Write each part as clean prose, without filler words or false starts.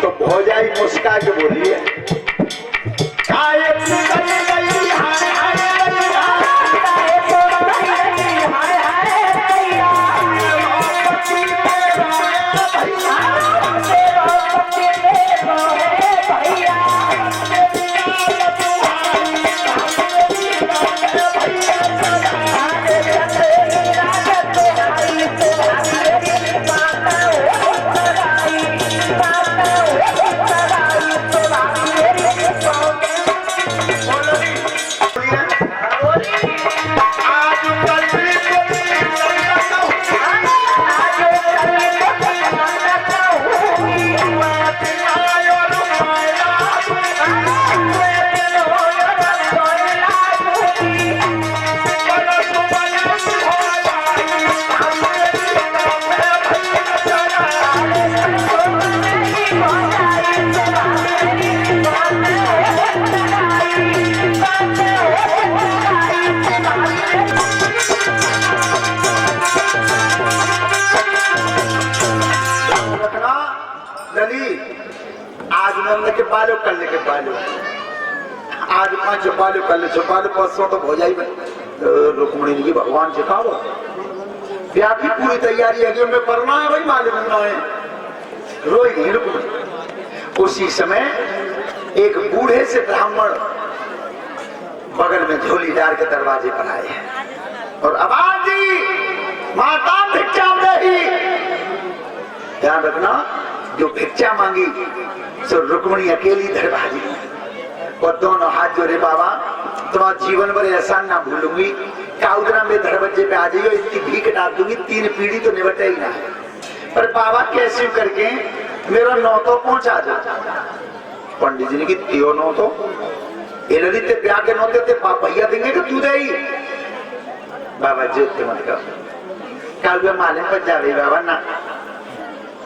तो भौजाई मुस्का के बोली है के बालो कल के बालो आज पांच छुपालो कल छुपालो परसों तो भौजाई में रुक्मणी की भगवान सिखाओ ब्याह की पूरी तैयारी है मैं पढ़ना है भाई मालूम ना है रोई नहीं रुक्मणी। उसी समय एक बूढ़े से ब्राह्मण बगल में झोली डाल के दरवाजे पर आए और आवाज दी माता भिक्षा दे। ध्यान रखना जो भिक्षा मांगी सो रुक्मणी अकेली दरवाजे और दोनों हाथ जोड़े बाबा तुम्हारा जीवन भर एहसान ना भूलूंगी काउदरा में दरवाजे पे आ जाइयो इतनी भीख डाल दूंगी 3 पीढ़ी तो निपटे ही ना पर बाबा कैसे करके मेरा नौ तो पहुंचा दो। पंडित जी ने की त्यो नौ तो ललित ब्याह के नौते थे भैया देंगे कि तू दे बाबा जोते मत कर काल माले पर जा रही बाबा ना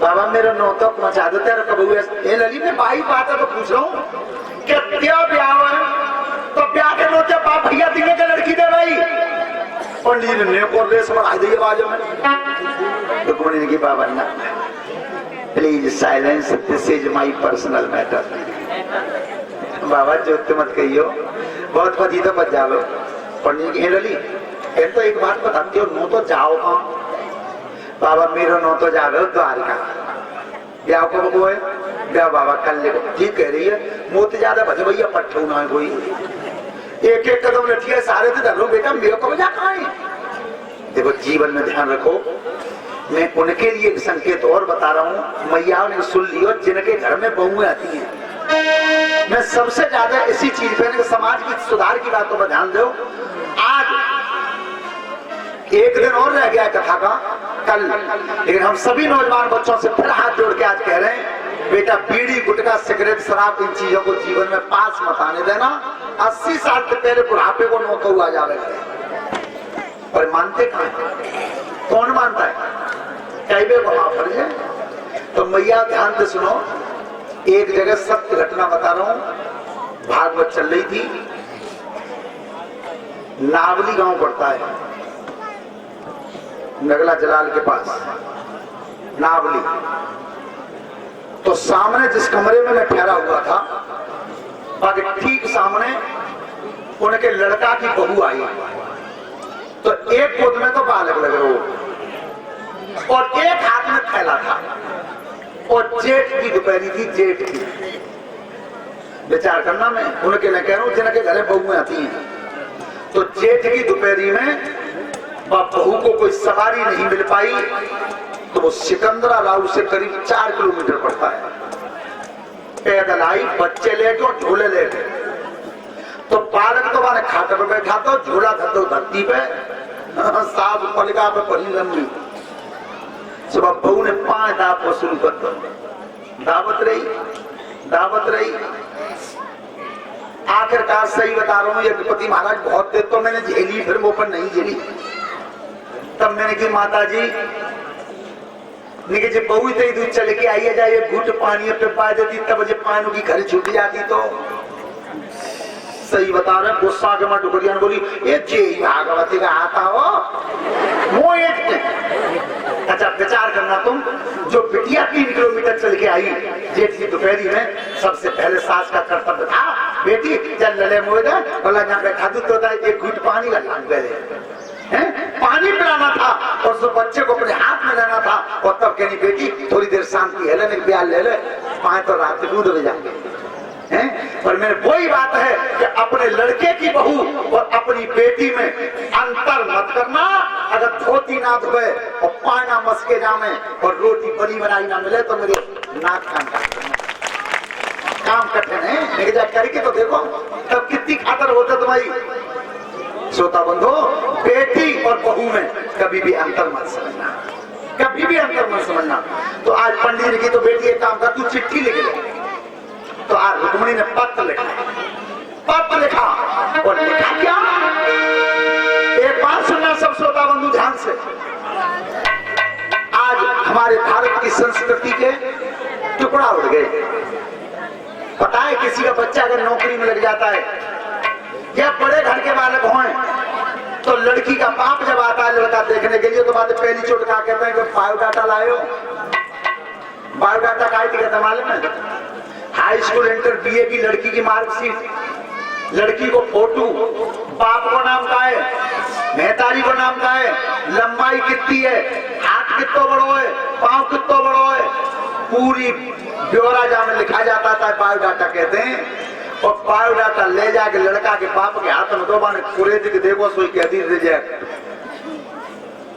बाबा मेरा नौ तो पहुंचा दो तेरा कब हुए ललित ने बाई बात है तो पूछ रहा हूँ क्या ब्याह है तो ब्याह के नौते बाप भैया देंगे कि लड़की दे भाई पंडित ने को रेस बढ़ा दी आवाजों में तो बोलने की बाबा ना please silence this is my personal matter. बाबा जोते मत कहियो बहुत पति तो बच जाओ। पंडित की लली तो एक बात बताती हो नो तो जाओ कहाँ बाबा मेरा नो तो जावे द्वारका ब्याह को बको है ब्याह बाबा कल ले ठीक कह रही है मोत ज्यादा भज भैया पट्टू ना है कोई एक एक कदम लठिए सारे तो धरो बेटा मेरे को बजा कहाँ है। देखो जीवन में ध्यान रखो मैं उनके लिए एक संकेत और बता रहा हूँ मैया ने सुन लियो जिनके घर में बहुएं आती हैं। मैं सबसे ज्यादा इसी चीज पे समाज की सुधार की बातों पर ध्यान दो। आज एक दिन और रह गया कथा का कल लेकिन हम सभी नौजवान बच्चों से फिर हाथ जोड़ के आज कह रहे हैं बेटा बीड़ी गुटखा सिगरेट शराब इन चीजों को जीवन में पास मत आने देना। 80 साल से पहले बुढ़ापे को नौका हुआ जावे पर मानते कहाँ कौन मानता है कैबे को वहां फर्ज है। तो मैया ध्यान से सुनो एक जगह सत्य घटना बता रहा हूं भागवत चल रही थी नावली गांव पड़ता है नगला जलाल के पास नावली। तो सामने जिस कमरे में मैं ठहरा हुआ था बाकी ठीक सामने उनके लड़का की बहू आई तो एक गोद में तो बालक लग रहा और एक हाथ में थैला था और जेठ की दोपहरी थी जेठ की विचार करना मैं उनके लिए कह रहा हूं जिनके घरे बहुएं आती हैं तो जेठ की दोपहरी में बहू को कोई सवारी नहीं मिल पाई तो वो सिकंदरा लाऊ से करीब 4 किलोमीटर पड़ता है पैदल आई बच्चे लेके और झोले लेके तो बालक तो मैंने खाते पे बैठा तो झोला था तो धरती पे साफ पलका पे पड़ी लंबी सुबह बहू ने 5 दाव को शुरू कर दो, दावत रही। आखिरकार सही बता रहा हूँ, यज्ञपति महाराज बहुत देर तो मैंने झेली, फिर वो पर नहीं झेली। तब मैंने की माता जी जब बहू थे दूध चले के आइए जाइए, घुट पानी पे पा देती, तब जब पानी की घर छूट जाती तो सही बता रहे। गुस्सा के मां डुगरिया ने बोली, ये जे भागवती का आता हो वो एक। अच्छा विचार करना तुम, जो बिटिया 3 किलोमीटर चल के आई जेठ की दोपहरी में, सबसे पहले सास का कर्तव्य था, बेटी चल लले मोए दे, बोला जहाँ बैठा दूध होता है, एक घुट पानी का लांग पानी पिलाना था और उस बच्चे को अपने हाथ में लेना था। और तब कहनी बेटी थोड़ी देर शांति है, लेने ब्याल ले ले, 5 तो रात दूध ले जाएंगे। पर मेरे वही बात है कि अपने लड़के की बहू और अपनी बेटी में अंतर मत करना। अगर धोती ना धोए और पाना मस्के जामे और रोटी बनी बनाई ना मिले तो मेरे नाक काम कठिन है। लेकिन जब करके तो देखो तब कितनी खातर होता तुम्हारी। श्रोता बंधु, बेटी और बहू में कभी भी अंतर मत समझना, कभी भी अंतर मत समझना। तो आज पंडित ने की तो बेटी एक काम कर, तू चिट्ठी लिख ले। तो आज रुक्मिणी ने पत्र लिखा और लिखा क्या, एक बात सुनना सब श्रोता बंधु ध्यान से। आज हमारे भारत की संस्कृति के टुकड़ा उड़ गए। पता है किसी का बच्चा अगर नौकरी में लग जाता है या बड़े घर के बालक हों तो लड़की का बाप जब आता है लड़का देखने के लिए तो बात पहली चोट कहा कहते हैं कि बायोडाटा लाए हो। बायोडाटा का कहते मालूम है, हाई स्कूल इंटर बीए की लड़की की मार्कशीट, लड़की को फोटो, बाप को नाम का है, मेहतारी को नाम का है, लंबाई कितनी है, हाथ कितना बड़ो है, पांव कितना बड़ो है, पूरी ब्यौरा जहाँ लिखा जाता था बायोडाटा कहते हैं। और बायोडाटा ले जाके लड़का के बाप के हाथ में दो बाने कुरेद के देखो सोई कहती रिजेक्ट।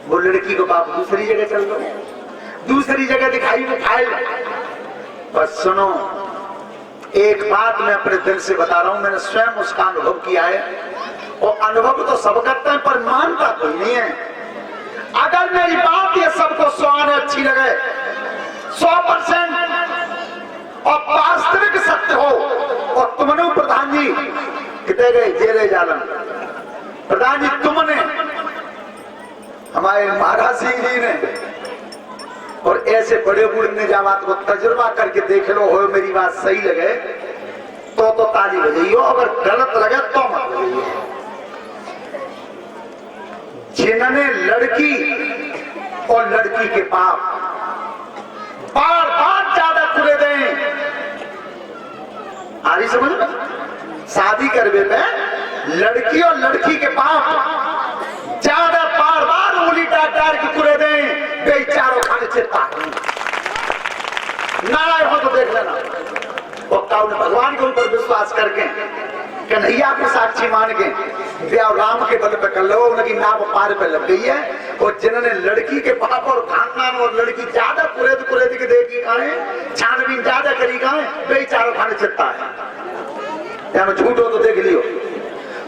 वो लड़की को बाप दूसरी जगह चल दो, दूसरी जगह दिखाई वो फाइल। बस सुनो, एक बात मैं अपने दिल से बता रहा हूं, मैंने स्वयं उसका अनुभव किया है। और अनुभव तो सब करते हैं पर मानता कोई नहीं है। अगर मेरी बात ये सबको सुहाने अच्छी लगे 100% और वास्तविक सत्य हो, और तुमने प्रधान जी कितने गए जेरे जालन, प्रधान जी तुमने हमारे महाराज सिंह जी ने और ऐसे बड़े बूढ़े ने जब बात को तजुर्बा करके देख लो हो, मेरी बात सही लगे तो ताली बजाइयो, अगर गलत लगे तो मत बजाइयो। जिन्होंने लड़की और लड़की के बाप बार बार ज्यादा खुले दें, आ रही समझ में, शादी करवे पे लड़की और लड़की के बाप ज्यादा बार बार उंगली डार के खुले दें, बेचारों खाने चिंता नारायण हो तो देख लेना। और भगवान के ऊपर विश्वास करके कन्हैया को साक्षी मान के ब्याह राम के बल पे कर लो, उनकी नाव पार पे लग गई है। और जिन्होंने लड़की के बाप और खानदान और लड़की ज्यादा कुरेद के देखी कहा है, छानबीन ज्यादा करी कहा है, बेचारों खाने चिंता है। या मैं झूठ हो तो देख लियो।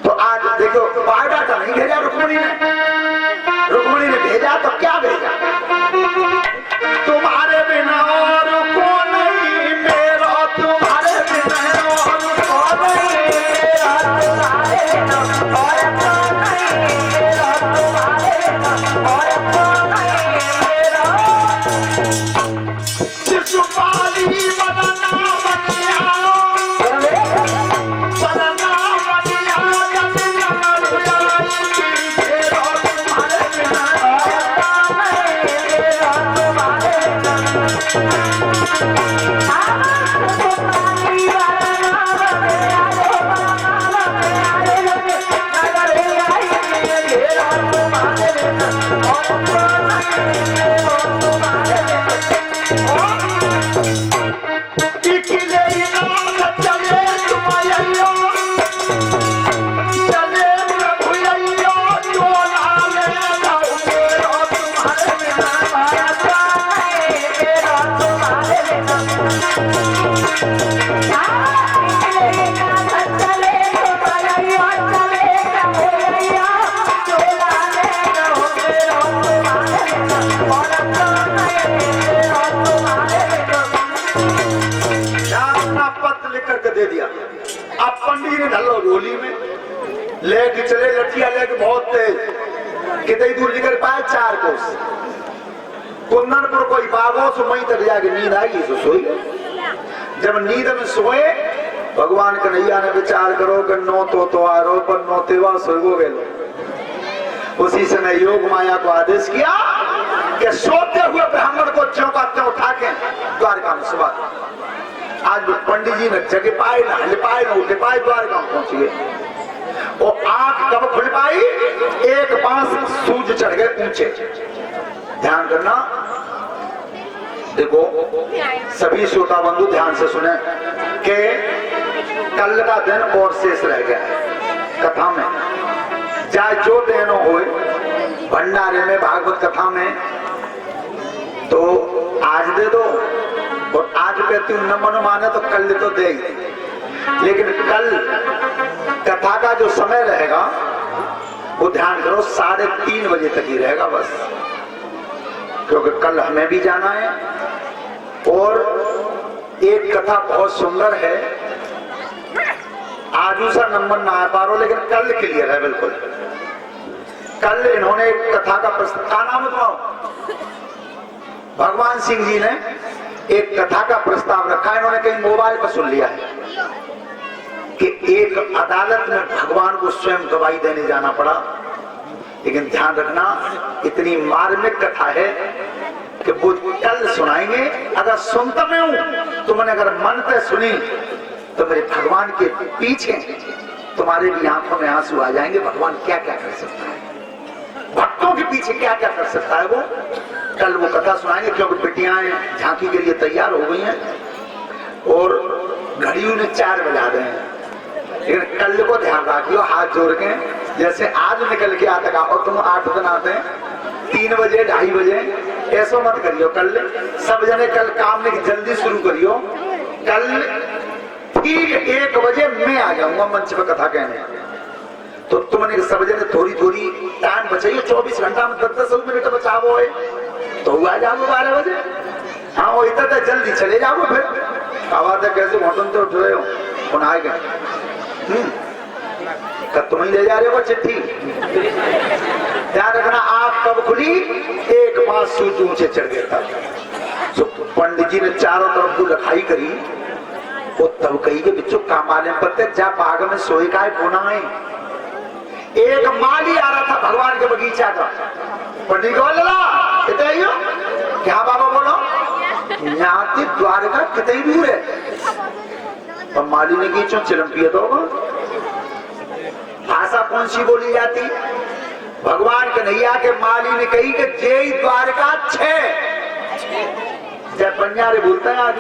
तो आज देखो बायोडाटा नहीं भेजा रुक्मिणी ने भेजा तो क्या भेजा, तुम्हारे बिना और को नहीं मेरा, तुम्हारे बिना और को नहीं मेरा, तुम्हारे बिना और को नहीं मेरा, तुम्हारे बिना और को नहीं मेरा। शिशुपाली बदना बनिया अपना पत्र लिख करके दे दिया। अब पंडित ने ढलो डोली में लेके चले, लठिया लेके बहुत तेज, कितनी दूर निकल पाए 4 कोस। कुंदनपुर कोई बागों से वहीं तक जाके नींद आई, सो सोई। जब नींद में सोए, भगवान कन्हैया ने विचार करो कि नो तो आरो पर नो तेवा सोगो गेलो। उसी समय योग माया को आदेश किया कि सोते हुए ब्राह्मण को ज्यों का त्यों उठा के द्वारका में सुबह। आज पंडित जी ने जग पाए, ना हिल पाए, ना उठ पाए, द्वारका में पहुंच गए। और आंख कब खुल पाई, एक पांव सूज चढ़ गए ऊंचे। ध्यान करना, देखो सभी श्रोता बंधु ध्यान से सुने कि कल का दिन और शेष रह गया है कथा में। चाहे जो दिन हो भंडारे में, भागवत कथा में, तो आज दे दो। और आज कहती हूँ न मन माने तो कल तो दे ही, लेकिन कल कथा का जो समय रहेगा वो ध्यान करो 3:30 बजे तक ही रहेगा बस, क्योंकि कल हमें भी जाना है। और एक कथा बहुत सुंदर है, आज उसका नंबर ना आ पा रहा, लेकिन कल क्लियर है बिल्कुल। कल इन्होंने एक कथा का प्रस्ताव, क्या नाम बताओ, भगवान सिंह जी ने एक कथा का प्रस्ताव रखा है। इन्होंने कहीं मोबाइल पर सुन लिया है कि एक अदालत में भगवान को स्वयं गवाही देने जाना पड़ा। लेकिन ध्यान रखना, इतनी मार्मिक कथा है कि वो कल सुनाएंगे। अगर सुनता मैं हूं तो मैंने अगर मन पे सुनी तो मेरे भगवान के पीछे तुम्हारे भी आंखों में आंसू आ जाएंगे। भगवान क्या क्या कर सकता है, भक्तों के पीछे क्या क्या कर सकता है, वो कल वो कथा सुनाएंगे। क्योंकि बेटियां झांकी के लिए तैयार हो गई हैं और घड़ियों ने 4 बजा रहे हैं। लेकिन कल को ध्यान रखियो, हाथ जोड़ के, जैसे आज निकल के आता और तुम 8 दिन आते हैं 3 बजे 2:30 बजे, ऐसा मत करियो। कल सब जने कल काम में जल्दी शुरू करियो। कल ठीक 1 बजे मैं आ जाऊंगा मंच पर कथा कहने, तो तुमने सब जने थोड़ी थोड़ी टाइम बचाइए। 24 घंटा में 10-10 मिनट बचाओ तो आ जाओ 12 बजे। हाँ वो इतना जल्दी चले जाओ। फिर आवाज कैसे घोटन से उठ रहे हो, कौन आए गए, तुम ही ले जा रहे हो चिट्ठी। ध्यान रखना, आंख कब खुली, एक बात सूज ऊंचे चढ़ गया था। तो पंडित जी ने चारों तरफ को लखाई करी, वो तब कही के बिच्चों कामाले पत्ते जा बाग में सोए का बोना है। एक माली आ रहा था भगवान के बगीचा का, पंडित को लला इतना क्या बाबा बोलो, यहाँ द्वारका कितनी दूर है। और माली ने की चो चिलम तो भाषा कौन सी बोली जाती, भगवान कन्हैया के माली ने कही कि जय द्वारका 6। जब बंजारे बोलते हैं, आज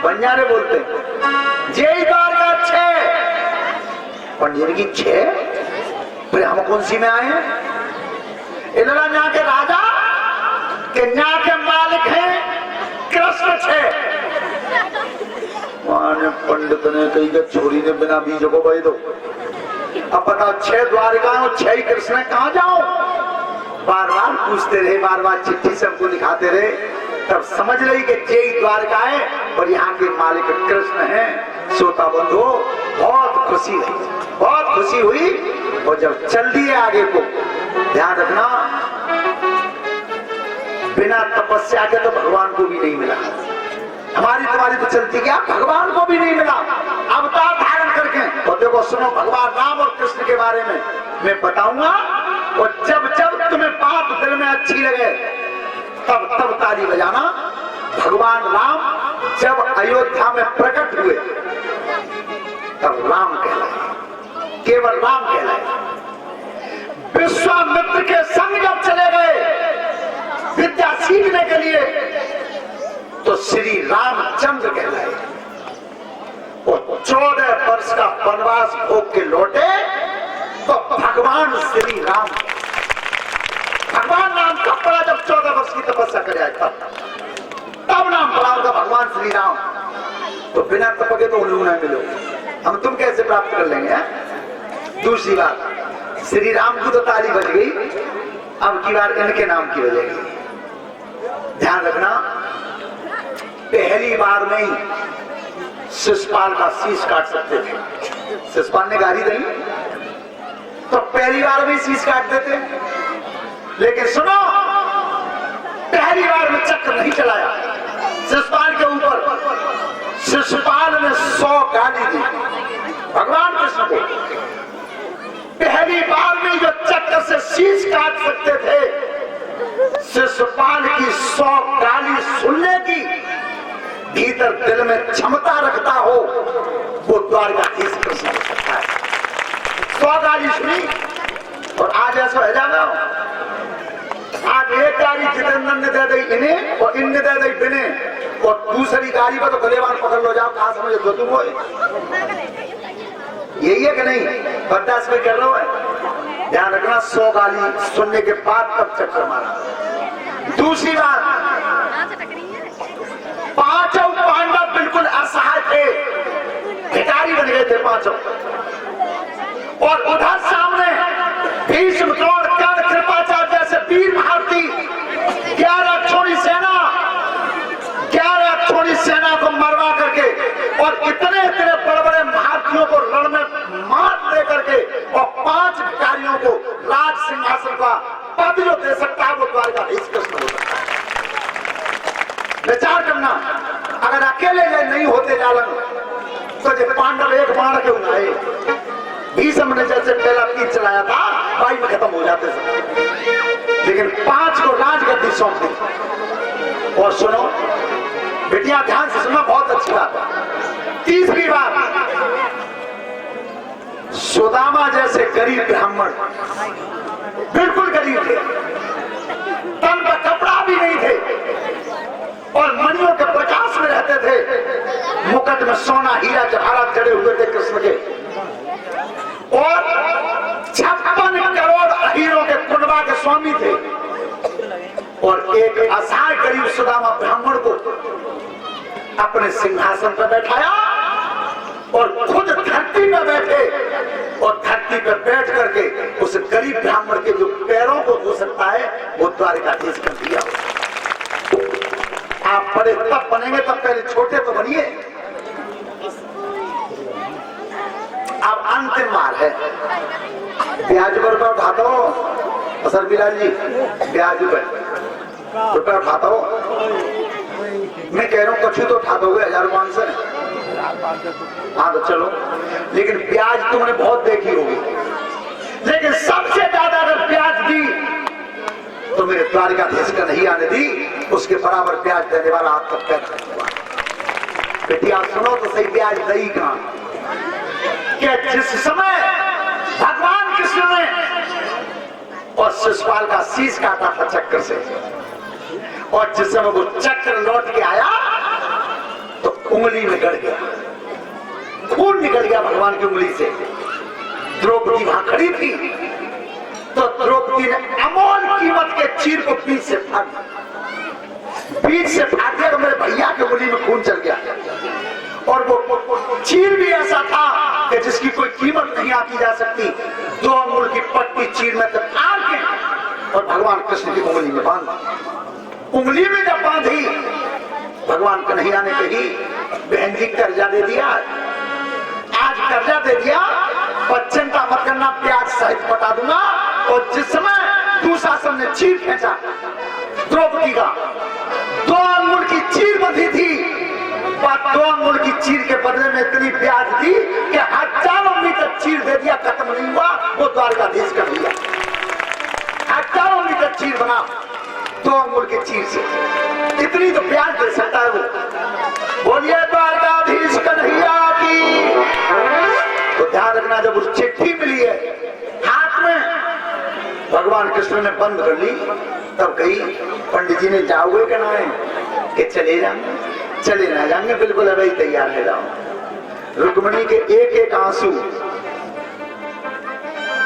बंजारे बोलते हैं जय द्वारका 6। पंडित की 6, फिर हम कौन सी में आए हैं। इधर यहाँ के राजा के यहाँ के मालिक हैं कृष्ण 6। पंडित ने कही कि छोरी ने बिना बीज को बह दो। अब बताओ 6 द्वारिका और 6 ही कृष्ण, कहाँ जाओ। बार बार पूछते रहे, बार बार चिट्ठी सबको दिखाते रहे, तब समझ रही कि जय द्वारका है और यहाँ के मालिक कृष्ण हैं। श्रोता बंधु बहुत खुशी रही, बहुत खुशी हुई। और जब चल दिए आगे को, ध्यान रखना, बिना तपस्या के तो भगवान को भी नहीं मिला। हमारी तुम्हारी तो चलती क्या, भगवान को भी नहीं मिला अवतार धारण करके। और देखो सुनो, भगवान राम और कृष्ण के बारे में मैं बताऊंगा। और जब जब तुम्हें बात दिल में अच्छी लगे तब तब ताली बजाना। भगवान राम जब अयोध्या में प्रकट हुए तब राम कहलाए, केवल राम कहलाए। विश्वामित्र के संग जब चले गए विद्या सीखने के लिए तो श्री रामचंद्र कहलाए। और 14 वर्ष का वनवास भोग के लौटे तो भगवान श्री राम, भगवान नाम कब पड़ा, जब 14 वर्ष की तपस्या कर जाए तब नाम पड़ा उनका भगवान श्री राम। तो बिना तप के तो उन्हें न मिलो, हम तुम कैसे प्राप्त कर लेंगे। दूसरी बात, श्री राम की तो ताली बज गई, अब की बार इनके नाम की हो जाएगी। ध्यान रखना, पहली बार में ही शिषपाल का शीश काट सकते थे। शिषपाल ने गाली दी तो पहली बार में शीश काट देते, लेकिन सुनो, पहली बार में चक्र नहीं चलाया शिषपाल के ऊपर। शिषपाल ने 100 गाली दी भगवान कृष्ण को। पहली बार में जो चक्र से शीश काट सकते थे, शिषपाल की 100 गाली सुनने की भीतर दिल में क्षमता रखता हो, वो द्वारकाधीश कृष्ण हो सकता है। 100 गाली सुनी और आज ऐसा हो जाना, आज एक गाली जितेंद्र ने दे दी इन्हें और इनने दे दी बिने, और दूसरी गाली पर तो गलेवान पकड़ लो, जाओ कहां समझ दो तुम हो। यही है कि नहीं? बर्दाश्त में कर रहा है। ध्यान रखना, 100 गाली सुनने के बाद तब चक्कर मारा। दूसरी बात, पांचों पांडव बिल्कुल असहाय थे, भिखारी बन गए थे पांचों। और उधर सामने भीष्म, द्रोण, कर्ण, कृपाचार्य जैसे वीर महारथी 11 अक्षौणी सेना को मरवा करके और इतने इतने बड़े बड़े महारथियों को रण में मार दे करके और 5 भिखारियों को राज सिंहासन का पद जो दे सकता है, वो द्वारकाधीश कृष्ण हो सकता है। विचार करना, अगर अकेले नहीं होते जालन तो जब पांडव एक बाण क्यों न आए? भीष्म ने जैसे पहला तीर चलाया था, भाई में खत्म हो जाते थे, लेकिन 5 को राजगद्दी सौंप दी। और सुनो बेटियां, ध्यान से सुनो, बहुत अच्छी बात है। तीसरी बात, सुदामा जैसे गरीब ब्राह्मण, बिल्कुल गरीब थे, तन का कपड़ा भी नहीं थे और मणियों के प्रकाश में रहते थे। मुकुट में सोना हीरा जवाहरात जड़े हुए थे कृष्ण के, और 56 करोड़ हीरों के कुंडवा के स्वामी थे। और एक असहाय गरीब सुदामा ब्राह्मण को अपने सिंहासन पर बैठाया और खुद धरती पर बैठे, और धरती पर बैठ करके उस गरीब ब्राह्मण के जो पैरों को धो सकता है, वो द्वारकाधीश कर दिया। आप बड़े तब बनेंगे, तब पहले छोटे तो बनिए। अब अंतिम बार है, ब्याज पर उठाता हो सर बिलाल जी, ब्याज पर रुपया उठाता हो। मैं कह रहा हूँ कछु तो उठा दोगे 1000 से। हाँ तो चलो, लेकिन ब्याज तुमने बहुत देखी होगी, लेकिन सबसे ज्यादा अगर ब्याज दी तो मेरे द्वारकाधीश का नहीं आने दी, उसके बराबर ब्याज देने वाला आप तक पैदा हुआ। बेटिया सुनो तो सही, ब्याज दई कहां? कि जिस समय भगवान कृष्ण ने और शिषपाल का शीश काटा था चक्र से, और जिस समय वो चक्र लौट के आया तो उंगली में गड़ गया, खून निकल गया भगवान की उंगली से। द्रौपदी वहां खड़ी थी तो द्रौपदी ने अमोल कीमत के चीर को बीच से फाड़ दिया, तो मेरे भैया की उंगली में खून चल गया। और वो चीर भी ऐसा था कि जिसकी कोई कीमत नहीं आती जा सकती। 2 अंगुल की पट्टी चीर में तक फाड़ के और भगवान कृष्ण की उंगली में बांध दी। उंगली में जब बांधी, भगवान कन्हैया ने कही, बहन जी कर्जा दे दिया, आज कर्जा दे दिया, पर चिंता मत करना, ब्याज सहित पटा दूंगा। और जिस समय दुशासन ने चीर खींचा द्रौपदी का, 2 अंगुल की चीर बंधी थी, 2 अंगुल की चीर के बदले में इतनी ब्याज दी कि 1000 मीटर चीर दे दिया, खत्म नहीं हुआ। वो द्वारकाधीश कर दिया, 1000 मीटर चीर बना 2 अंगुल की चीर से। इतनी तो ब्याज दे सकता है वो। बोलिए द्वारकाधीश कन्हैया की। तो ध्यान रखना, जब उस चिट्ठी मिली है हाथ में, भगवान कृष्ण ने बंद कर ली, तब कही पंडित जी ने जाओगे कि ना है? कि चले जाएंगे, चले ना जाएंगे, बिल्कुल अभी तैयार है, जाओ। रुक्मिणी के एक एक आंसू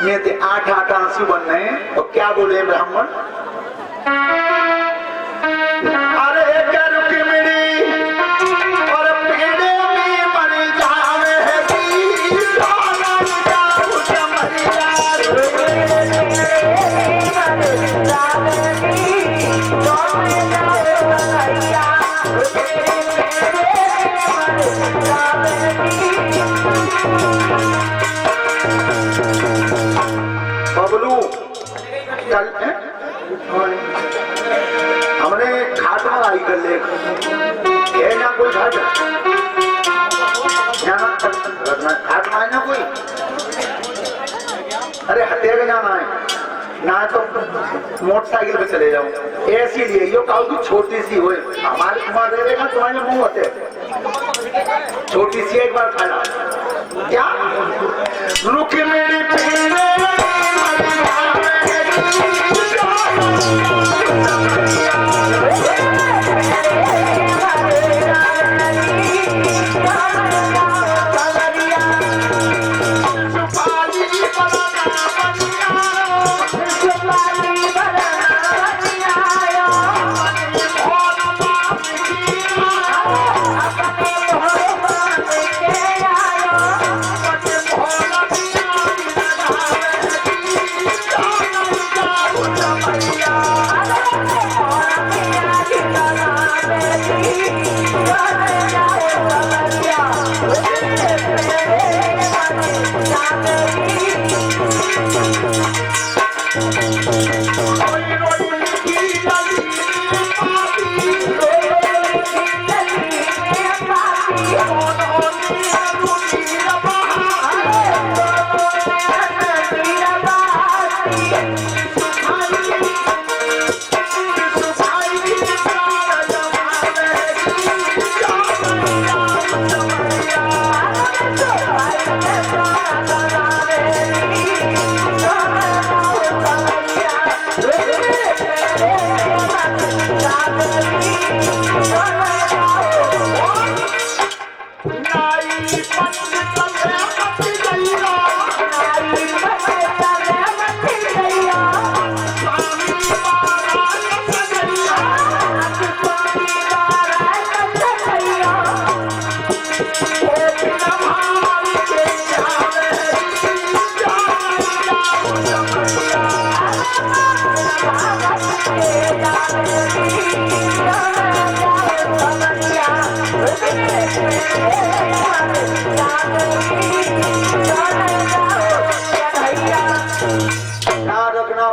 में थे 8 आंसू बन रहे हैं। और क्या बोले ब्राह्मण? अरे क्या रुक्मिणी और पीड़े में मर जावे है की, बबलू कल हमने खाट में आई कर ले ये ना कोई घाट खाट में ना कोई अरे हत्या के जाना है ना तो मोटरसाइकिल पे चले जाओ ऐसी लिए यो काउ छोटी सी हो हमारे कुमार दे देगा तुम्हारे मुंह होते छोटी सी एक बार खाना क्या रुक मेरी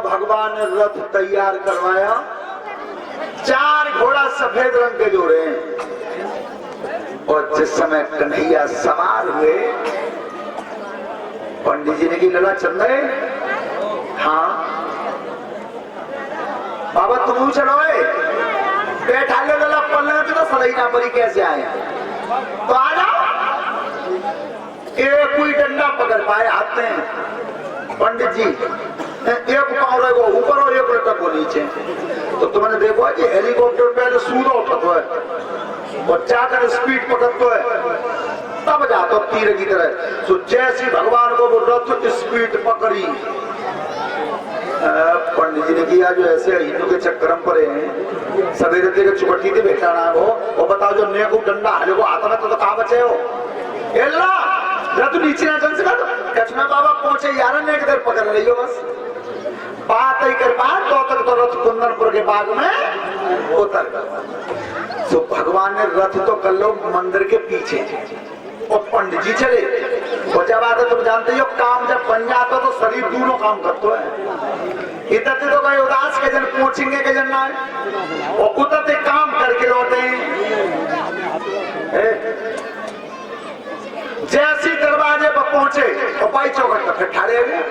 भगवान ने रथ तैयार करवाया 4 घोड़ा सफेद रंग के जोड़े और जिस समय कन्हैया सवार हुए पंडित जी ने की लला चल रहे हाँ बाबा तुम चलो बैठा लो लला पल्ले तो सलई ना परी कैसे आए तो आ जाओ एक कोई डंडा पकड़ पाए हाथ में पंडित जी एक पाँव रहेगा ऊपर और एक लटक को नीचे तो तुमने देखो कि हेलीकॉप्टर पहले सूदा उठता है और जाकर स्पीड पकड़ता है तब जाता तीर की तरह तो जैसी भगवान को वो रथ स्पीड पकड़ी पंडित जी ने किया जो ऐसे हिंदू के चक्कर पड़े हैं सवेरे तेरे चुपट्टी से बैठा ना हो वो बताओ जो ने को डंडा हाले को आता तो कहाँ बचे हो रथ नीचे ना चल सका कचना बाबा पहुंचे यार ने देर पकड़ रही हो बस बात ही कर बात तो तक तो रथ कुंदनपुर के बाग में उतर गया तो भगवान ने रथ तो कर लो मंदिर के पीछे और पंडित जी चले और जब आते तुम जानते हो काम जब बन जाता तो शरीर दोनों काम करते है इधर तो गए उदास के जन पहुंचेंगे के जन ना और उधर से काम करके लौटे जैसी दरवाजे पर पहुंचे और पाई चौकट पर खड़े हुए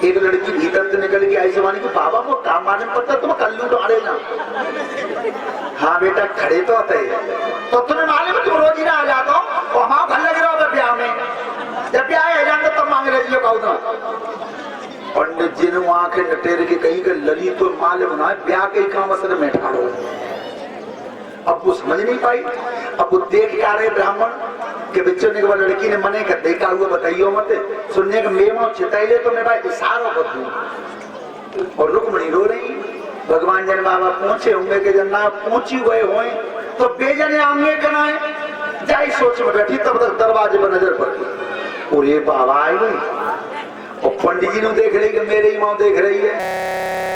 एक लड़की भीतर से निकल के आई जमाने की बाबा वो काम माने पड़ता तुम कल्लू तो अड़े ना हाँ बेटा खड़े तो होते तो तुम्हें मालूम तुम रोज ही ना आ जाता हो और हम घर लगे रहो ब्याह में जब ब्याह है जाते तब मांगे रही कहूँ पंडित जी ने आंखें नटेर के कहीं के लली तो मालूम ना ब्याह के काम असर में ठाड़ो अब वो समझ नहीं पाई अब वो देख क्या रहे ब्राह्मण के बच्चों ने लड़की ने मने कर देखा हुआ बताइयो मत सुनने का मेमा चिताइले तो मैं भाई इशारों कर दूं और रुक्मणी रो रही भगवान जन बाबा पहुंचे होंगे के जन ना पहुंची हुए होए तो बेजने आंगे कनाए जाई सोच में बैठी तब तक दरवाजे पर नजर पड़ी और ये बाबा आई गई और पंडित जी ने देख रही कि मेरे ही माँ देख रही है